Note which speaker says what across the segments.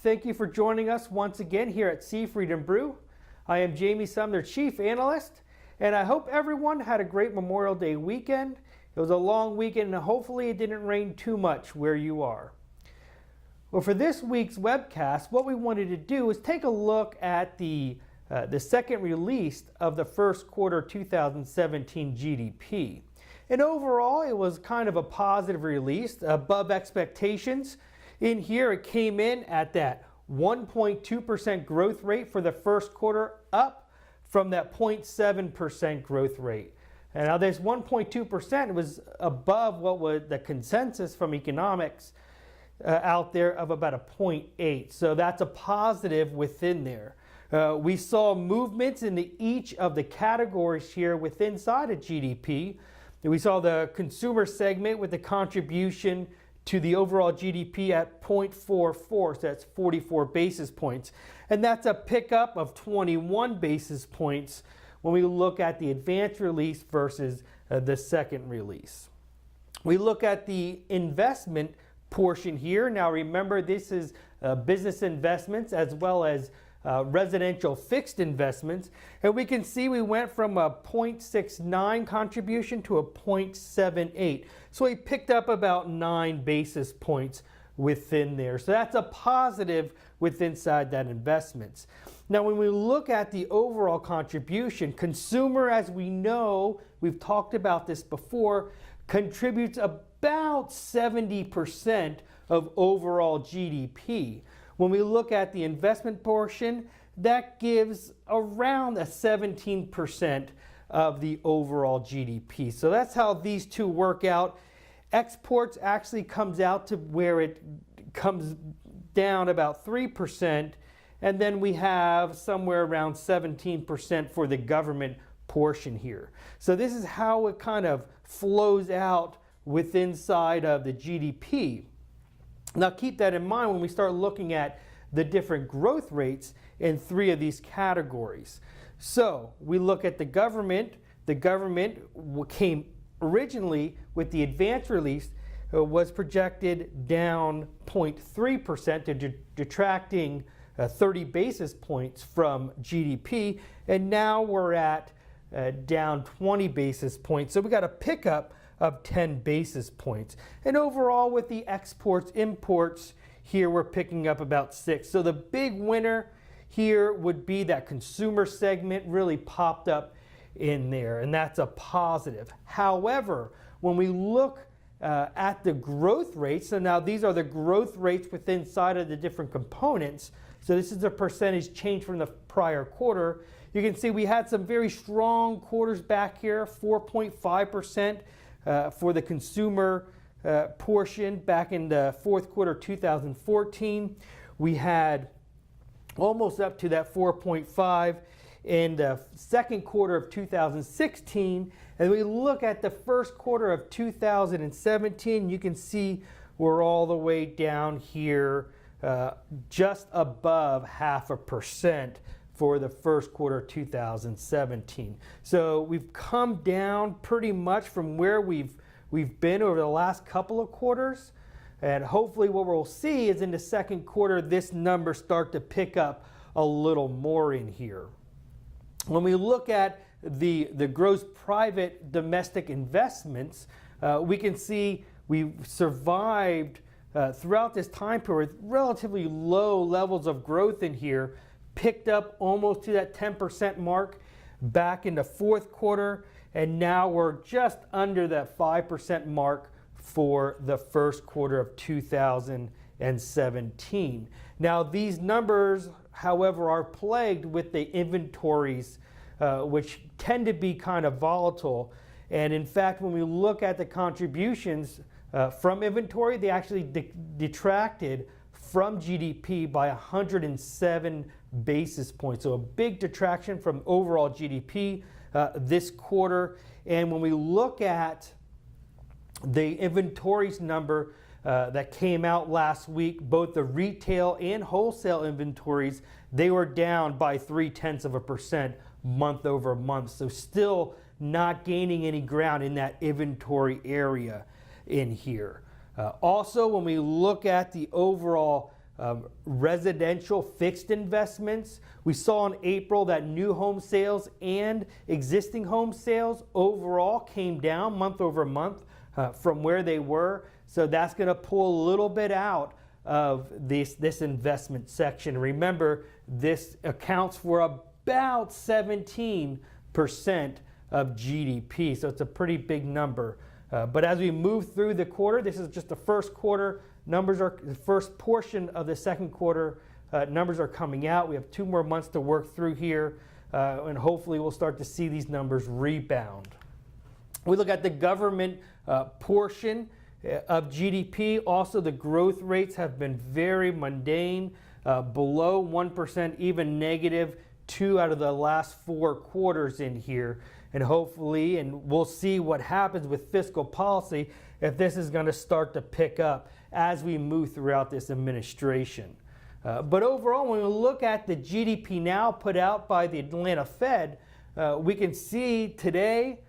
Speaker 1: Thank you for joining us once again here at Seafried and Brew. I am Jamie Sumner, Chief Analyst, and I hope everyone had a great Memorial Day weekend. It was a long weekend, and hopefully it didn't rain too much where you are. Well, for this week's webcast, what we wanted to do is take a look at the second release of the first quarter 2017 GDP. And overall, it was kind of a positive release, above expectations. In here, it came in at that 1.2% growth rate for the first quarter, up from that 0.7% growth rate. And now this 1.2% was above what was the consensus from economics out there of about a 0.8. So that's a positive within there. We saw movements into each of the categories here within inside of GDP. We saw the consumer segment with the contribution to the overall GDP at 0.44, so that's 44 basis points. And that's a pickup of 21 basis points when we look at the advanced release versus the second release. We look at the investment portion here. Now remember, this is business investments as well as residential fixed investments, and we can see we went from a 0.69 contribution to a 0.78. So we picked up about 9 basis points within there. So that's a positive within inside that investments. Now when we look at the overall contribution, consumer, as we know, we've talked about this before, contributes about 70% of overall GDP. When we look at the investment portion, that gives around a 17% of the overall GDP. So that's how these two work out. Exports actually comes out to where it comes down about 3%, and then we have somewhere around 17% for the government portion here. So this is how it kind of flows out within inside of the GDP. Now keep that in mind when we start looking at the different growth rates in three of these categories. So we look at the government. The government came originally with the advanced release was projected down 0.3%, detracting 30 basis points from GDP, and now we're at down 20 basis points. So we got a pickup of 10 basis points. And overall with the exports, imports, here we're picking up about 6. So the big winner here would be that consumer segment really popped up in there, and that's a positive. However, when we look at the growth rates, so now these are the growth rates within inside of the different components. So this is a percentage change from the prior quarter. You can see we had some very strong quarters back here, 4.5%. For the consumer portion back in the fourth quarter 2014. We had almost up to that 4.5 in the second quarter of 2016. And we look at the first quarter of 2017, you can see we're all the way down here just above 0.5% for the first quarter of 2017. So we've come down pretty much from where we've been over the last couple of quarters, and hopefully what we'll see is in the second quarter this number start to pick up a little more in here. When we look at the gross private domestic investments, we can see we survived throughout this time period with relatively low levels of growth in here, picked up almost to that 10% mark back in the fourth quarter, and now we're just under that 5% mark for the first quarter of 2017. Now these numbers, however, are plagued with the inventories, which tend to be kind of volatile. And in fact, when we look at the contributions from inventory, they actually detracted from GDP by 107 basis points. So a big detraction from overall GDP this quarter. And when we look at the inventories number that came out last week, both the retail and wholesale inventories, they were down by 0.3% month over month. So still not gaining any ground in that inventory area in here. Also, when we look at the overall residential fixed investments. We saw in April that new home sales and existing home sales overall came down month over month from where they were. So that's going to pull a little bit out of this investment section. Remember, this accounts for about 17% of GDP, so it's a pretty big number. But as we move through the quarter, this is just the first quarter. Numbers are the first portion of the second quarter. Numbers are coming out. We have 2 more months to work through here, and hopefully we'll start to see these numbers rebound. We look at the government portion of GDP. Also, the growth rates have been very mundane, below 1%, even negative 2 out of the last 4 quarters in here. And hopefully, and we'll see what happens with fiscal policy if this is going to start to pick up as we move throughout this administration. But overall, when we look at the GDPNow put out by the Atlanta Fed, we can see today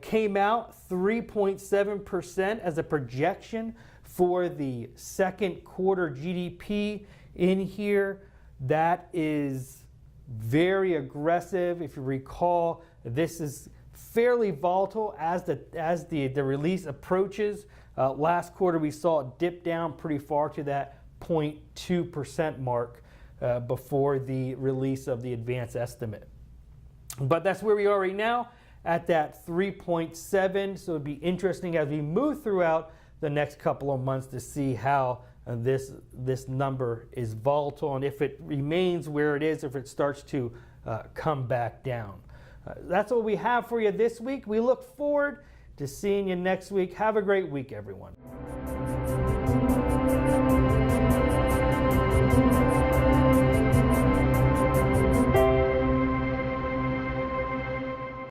Speaker 1: came out 3.7% as a projection for the second quarter GDP in here. That is very aggressive. If you recall, this is fairly volatile as the release approaches. Last quarter we saw it dip down pretty far to that 0.2% mark before the release of the advance estimate. But that's where we are right now at that 3.7. So it'd be interesting as we move throughout the next couple of months to see how this number is volatile and if it remains where it is, if it starts to come back down. That's what we have for you this week. We look forward to seeing you next week. Have a great week, everyone.